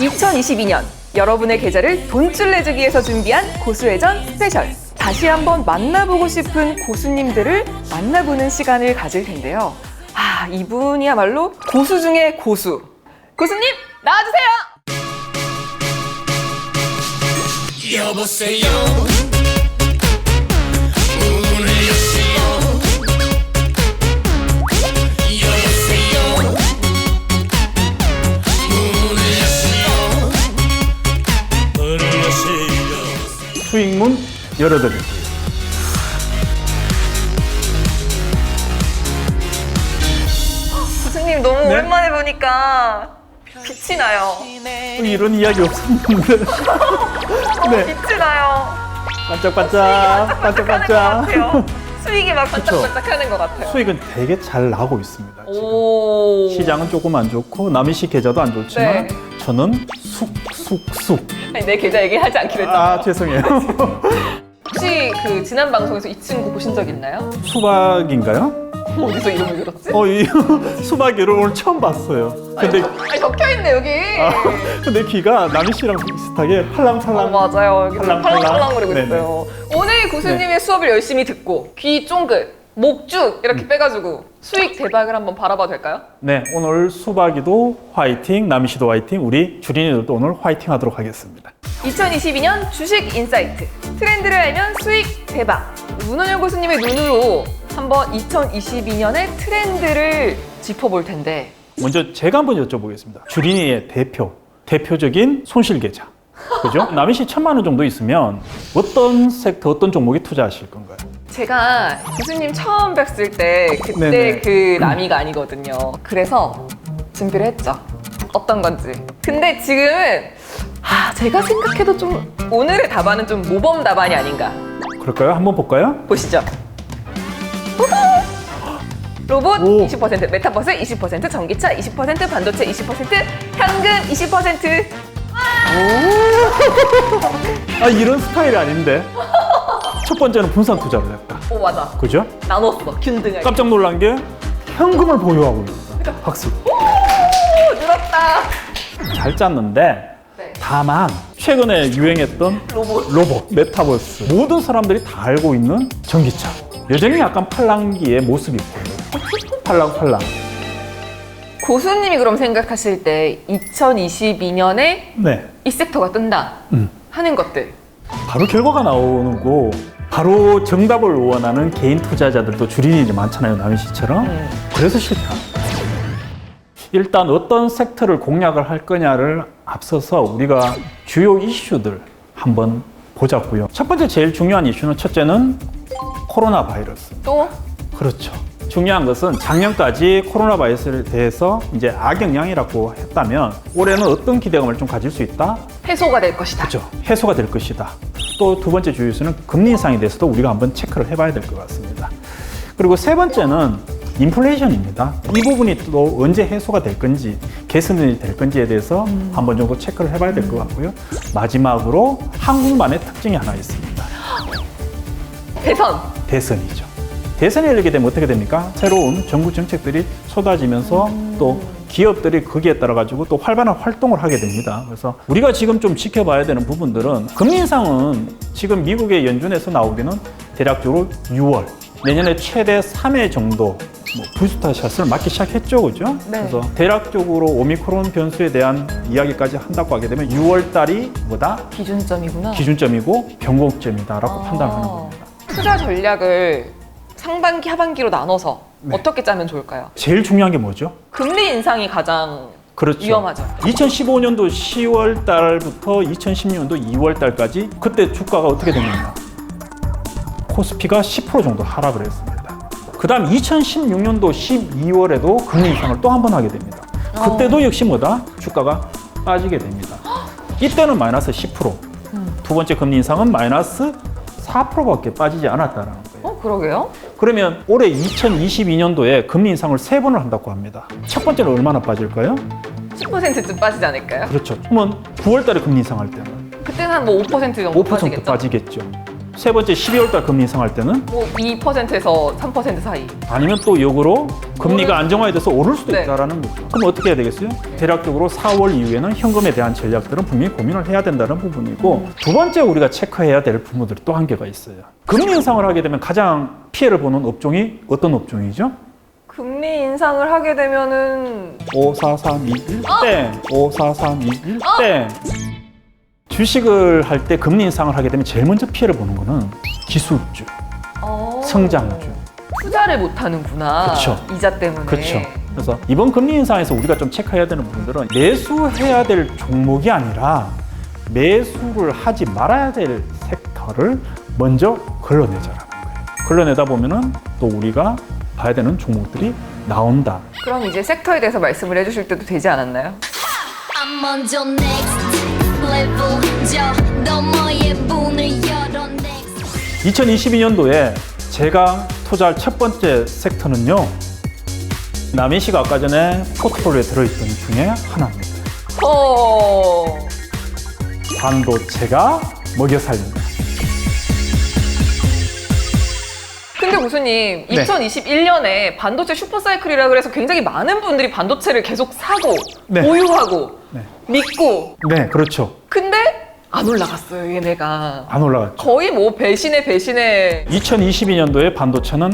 2022년 여러분의 계좌를 돈줄 내주기 위해서 준비한 고수회전 스페셜. 다시 한번 만나보고 싶은 고수님들을 만나보는 시간을 가질 텐데요. 이분이야말로 고수 중에 고수. 고수님 나와주세요. 여보세요. 문을 여세요. 여보세요. 문을 여세요. 문을 여세요. 수익문 열어드릴게요. 고수님 너무 네? 오랜만에 보니까 빛이 나요. 이런 이야기 없었는데. 네. 빛이 나요. 반짝반짝, 반짝반짝. 수익이 막 그쵸. 반짝반짝하는 것 같아요. 수익은 되게 잘 나고 있습니다. 지금. 오. 시장은 조금 안 좋고 남희 씨 계좌도 안 좋지만 네. 저는 쑥쑥쑥. 아니, 내 계좌 얘기하지 않기로 했잖아. 죄송해요. 혹시 그 지난 방송에서 이 친구 보신 적 있나요? 수박인가요? 어디서 이름을 들었지? 이 수박이를 오늘 처음 봤어요. 근데 아니 적혀있네 여기. 근데 귀가 남희 씨랑 비슷하게 팔랑팔랑. 맞아요. 여기 팔랑팔랑. 팔랑팔랑거리고 네네. 있어요. 오늘 고수님의 수업을 열심히 듣고 귀 쫑긋, 목 쭉 이렇게 빼가지고 수익 대박을 한번 바라봐도 될까요? 네, 오늘 수박이도 화이팅, 남희 씨도 화이팅, 우리 주린이들도 오늘 화이팅 하도록 하겠습니다. 2022년 주식 인사이트. 트렌드를 알면 수익 대박. 문원영 고수님의 눈으로 한번 2022년의 트렌드를 짚어볼 텐데. 먼저 제가 한번 여쭤보겠습니다. 주린이의 대표적인 손실계좌. 그죠? 남희 씨 1,000만 원 정도 있으면 어떤 섹터, 어떤 종목에 투자하실 건가요? 제가 교수님 처음 뵀을 때 그때 네네. 그 남이가 아니거든요. 그래서 준비를 했죠. 어떤 건지. 근데 지금은 제가 생각해도 좀 오늘의 답안은 좀 모범 답안이 아닌가. 그럴까요? 한번 볼까요? 보시죠. 우후! 로봇 오. 20%, 메타버스 20%, 전기차 20%, 반도체 20%, 현금 20%. 이런 스타일이 아닌데. 첫 번째는 분산 투자를 했다. 오 맞아. 그죠? 나눴어. 균등하게. 깜짝 놀란 게 현금을 보유하고 있다. 박수. 오, 늘었다. 잘 짰는데 네. 다만 최근에 유행했던 로봇, 메타버스 모든 사람들이 다 알고 있는 전기차. 여전히 약간 팔랑기의 모습이 있고요. 팔랑팔랑. 고수님이 그럼 생각하실 때 2022년에 네. 이 섹터가 뜬다 하는 것들. 바로 결과가 나오고 바로 정답을 원하는 개인 투자자들도 주린이들이 많잖아요. 남희 씨처럼. 그래서 실패합니다. 일단 어떤 섹터를 공략을 할 거냐를 앞서서 우리가 주요 이슈들 한번 보자고요. 첫 번째 제일 중요한 이슈는 첫째는 코로나 바이러스. 또 그렇죠. 중요한 것은 작년까지 코로나 바이러스에 대해서 이제 악영향이라고 했다면 올해는 어떤 기대감을 좀 가질 수 있다? 해소가 될 것이다. 그렇죠. 해소가 될 것이다. 또 두 번째 주요 이슈는 금리 인상에 대해서도 우리가 한번 체크를 해봐야 될 것 같습니다. 그리고 세 번째는 인플레이션입니다. 이 부분이 또 언제 해소가 될 건지 개선이 될 건지에 대해서 한번 정도 체크를 해봐야 될 것 같고요. 마지막으로 한국만의 특징이 하나 있습니다. 대선이죠. 대선이 열리게 되면 어떻게 됩니까? 새로운 정부 정책들이 쏟아지면서 또 기업들이 거기에 따라 가지고 또 활발한 활동을 하게 됩니다. 그래서 우리가 지금 좀 지켜봐야 되는 부분들은 금리 인상은 지금 미국의 연준에서 나오기는 대략적으로 6월 내년에 최대 3회 정도 부스터샷을 맞기 시작했죠, 그죠? 네. 그래서 대략적으로 오미크론 변수에 대한 이야기까지 한다고 하게 되면 6월 달이 뭐다? 기준점이구나. 기준점이고 변곡점이다라고 판단하는 겁니다. 투자 전략을 상반기, 하반기로 나눠서 네. 어떻게 짜면 좋을까요? 제일 중요한 게 뭐죠? 금리 인상이 가장 그렇죠. 위험하죠. 2015년도 10월 달부터 2016년도 2월 달까지 그때 주가가 어떻게 됐느냐? 코스피가 10% 정도 하락을 했습니다. 그 다음 2016년도 12월에도 금리 인상을 또 한 번 하게 됩니다. 그때도 역시 뭐다? 주가가 빠지게 됩니다. 이때는 마이너스 10%. 두 번째 금리 인상은 마이너스 4%밖에 빠지지 않았다는 거예요. 그러게요. 그러면 올해 2022년도에 금리 인상을 3번을 한다고 합니다. 첫 번째는 얼마나 빠질까요? 10%쯤 빠지지 않을까요? 그렇죠. 그러면 9월 달에 금리 인상할 때는 그때는 한 뭐 5% 정도 5% 빠지겠죠. 빠지겠죠. 세 번째 12월 달 금리 인상할 때는 뭐 2%에서 3% 사이. 아니면 또 역으로 금리가 안정화돼서 오를 수도 네. 있다라는 거죠. 그럼 어떻게 해야 되겠어요? 대략적으로 4월 이후에는 현금에 대한 전략들은 분명히 고민을 해야 된다는 부분이고 두 번째 우리가 체크해야 될 부분들이 또 한 개가 있어요. 금리 인상을 하게 되면 가장 피해를 보는 업종이 어떤 업종이죠? 금리 인상을 하게 되면은 54321 땡! 54321 땡! 주식을 할 때 금리 인상을 하게 되면 제일 먼저 피해를 보는 거는 기술주, 성장주. 투자를 못 하는구나. 그쵸. 이자 때문에. 그렇죠. 그래서 이번 금리 인상에서 우리가 좀 체크해야 되는 부분들은 매수해야 될 종목이 아니라 매수를 하지 말아야 될 섹터를 먼저 걸러내자라는 거예요. 걸러내다 보면은 또 우리가 봐야 되는 종목들이 나온다. 그럼 이제 섹터에 대해서 말씀을 해주실 때도 되지 않았나요? I'm on your next level 저 너머의 문을 열어 next 2022년도에 제가 투자할 첫 번째 섹터는요. 남희 씨가 아까 전에 포트폴리오에 들어있던 중에 하나입니다. 반도체가 먹여 살린다. 근데 교수님, 네. 2021년에 반도체 슈퍼사이클이라 그래서 굉장히 많은 분들이 반도체를 계속 사고, 네. 보유하고, 네. 믿고, 네, 그렇죠. 근데 안 올라갔어요, 얘네가. 안 올라갔죠. 거의 뭐 배신에 2022년도에 반도체는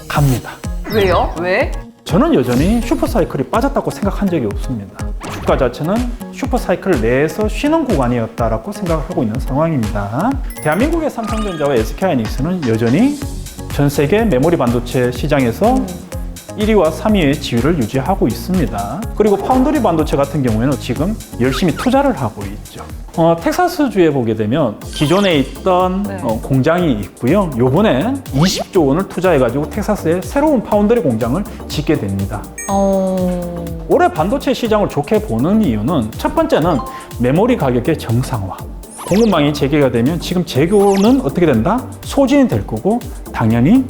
갑니다. 왜요? 왜? 저는 여전히 슈퍼사이클이 빠졌다고 생각한 적이 없습니다. 주가 자체는 슈퍼사이클 내에서 쉬는 구간이었다라고 생각을 하고 있는 상황입니다. 대한민국의 삼성전자와 SK하이닉스는 여전히 전 세계 메모리 반도체 시장에서 1위와 3위의 지위를 유지하고 있습니다. 그리고 파운드리 반도체 같은 경우에는 지금 열심히 투자를 하고 있죠. 텍사스주에 보게 되면 기존에 있던 네. 공장이 있고요. 요번에 20조 원을 투자해가지고 텍사스에 새로운 파운드리 공장을 짓게 됩니다. 올해 반도체 시장을 좋게 보는 이유는 첫 번째는 메모리 가격의 정상화. 공급망이 재개가 되면 지금 재고는 어떻게 된다? 소진이 될 거고 당연히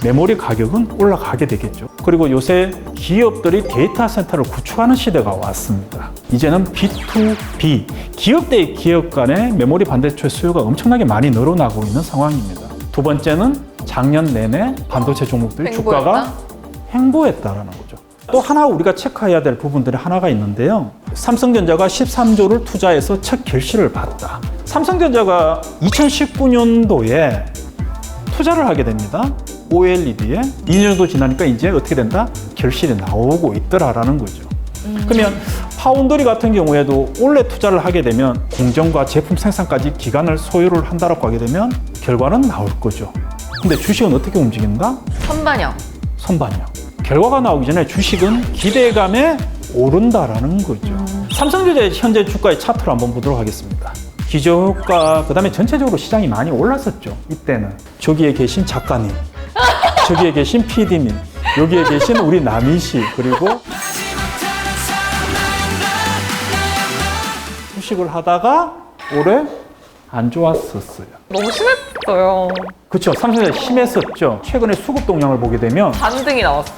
메모리 가격은 올라가게 되겠죠. 그리고 요새 기업들이 데이터 센터를 구축하는 시대가 왔습니다. 이제는 B2B, 기업 대 기업 간의 메모리 반도체 수요가 엄청나게 많이 늘어나고 있는 상황입니다. 두 번째는 작년 내내 반도체 종목들이 횡보했다? 주가가 횡보했다라는 거죠. 또 하나 우리가 체크해야 될 부분들이 하나가 있는데요. 삼성전자가 13조를 투자해서 첫 결실을 봤다. 삼성전자가 2019년도에 투자를 하게 됩니다. OLED에 2년 정도 지나니까 이제 어떻게 된다? 결실이 나오고 있더라라는 거죠. 그러면 파운드리 같은 경우에도 올해 투자를 하게 되면 공정과 제품 생산까지 기간을 소요를 한다라고 하게 되면 결과는 나올 거죠. 근데 주식은 어떻게 움직인다? 선반영. 선반영. 결과가 나오기 전에 주식은 기대감에 오른다라는 거죠. 삼성전자의 현재 주가의 차트를 한번 보도록 하겠습니다. 기저효과, 그 다음에 전체적으로 시장이 많이 올랐었죠. 이때는. 저기에 계신 작가님, 저기에 계신 PD님, 여기에 계신 우리 남희 씨, 그리고 주식을 하다가 올해 안 좋았었어요. 너무 심했어요. 그렇죠. 삼성전자 심했었죠. 최근에 수급 동향을 보게 되면 반등이 나왔어.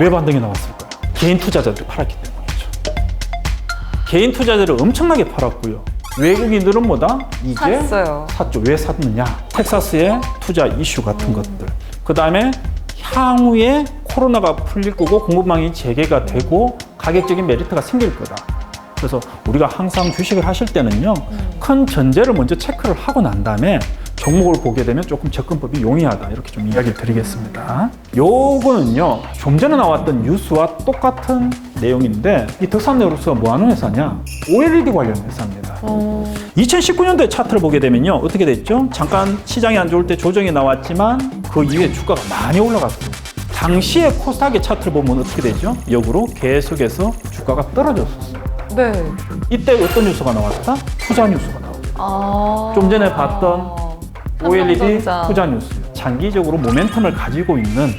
왜 반등이 나왔을까요? 개인 투자자들이 팔았기 때문이죠. 개인 투자자들을 엄청나게 팔았고요. 외국인들은 뭐다? 이제 샀어요. 샀죠. 왜 샀느냐? 텍사스의 투자 이슈 같은 것들. 그 다음에 향후에 코로나가 풀릴 거고 공급망이 재개가 되고 가격적인 메리트가 생길 거다. 그래서 우리가 항상 주식을 하실 때는요. 큰 전제를 먼저 체크를 하고 난 다음에 종목을 보게 되면 조금 접근법이 용이하다. 이렇게 좀 이야기를 드리겠습니다. 요거는요. 좀 전에 나왔던 뉴스와 똑같은 내용인데 이 덕산네오로스가 뭐 하는 회사냐? OLED 관련 회사입니다. 2019년도에 차트를 보게 되면요. 어떻게 됐죠? 잠깐 시장이 안 좋을 때 조정이 나왔지만 그 이후에 주가가 많이 올라갔어요. 당시에 코스닥의 차트를 보면 어떻게 되죠? 역으로 계속해서 주가가 떨어졌었어요. 네. 이때 어떤 뉴스가 나왔다? 투자 뉴스가 나왔다. 좀 전에 봤던 OLED 삼성전자. 투자 뉴스. 장기적으로 모멘텀을 가지고 있는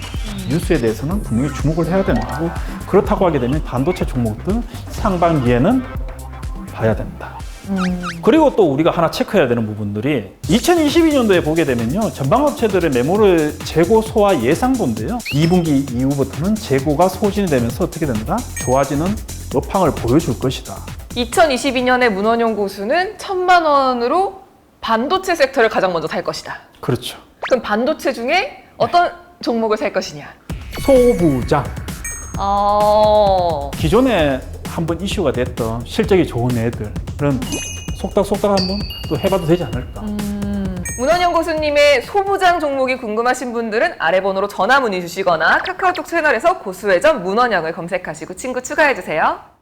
뉴스에 대해서는 분명히 주목을 해야 되는 거고 그렇다고 하게 되면 반도체 종목들 상반기에는 봐야 된다. 그리고 또 우리가 하나 체크해야 되는 부분들이 2022년도에 보게 되면요. 전방업체들의 매물을 재고 소화 예상도인데요. 2분기 이후부터는 재고가 소진이 되면서 어떻게 된다? 좋아지는 업황을 보여줄 것이다. 2022년에 문원용 고수는 1,000만 원으로 반도체 섹터를 가장 먼저 살 것이다. 그렇죠. 그럼 반도체 중에 어떤 종목을 살 것이냐? 소부장. 기존에 한번 이슈가 됐던 실적이 좋은 애들은 속닥속닥 한번 또 해봐도 되지 않을까. 문원영 고수님의 소부장 종목이 궁금하신 분들은 아래 번호로 전화 문의 주시거나 카카오톡 채널에서 고수회전 문원영을 검색하시고 친구 추가해주세요.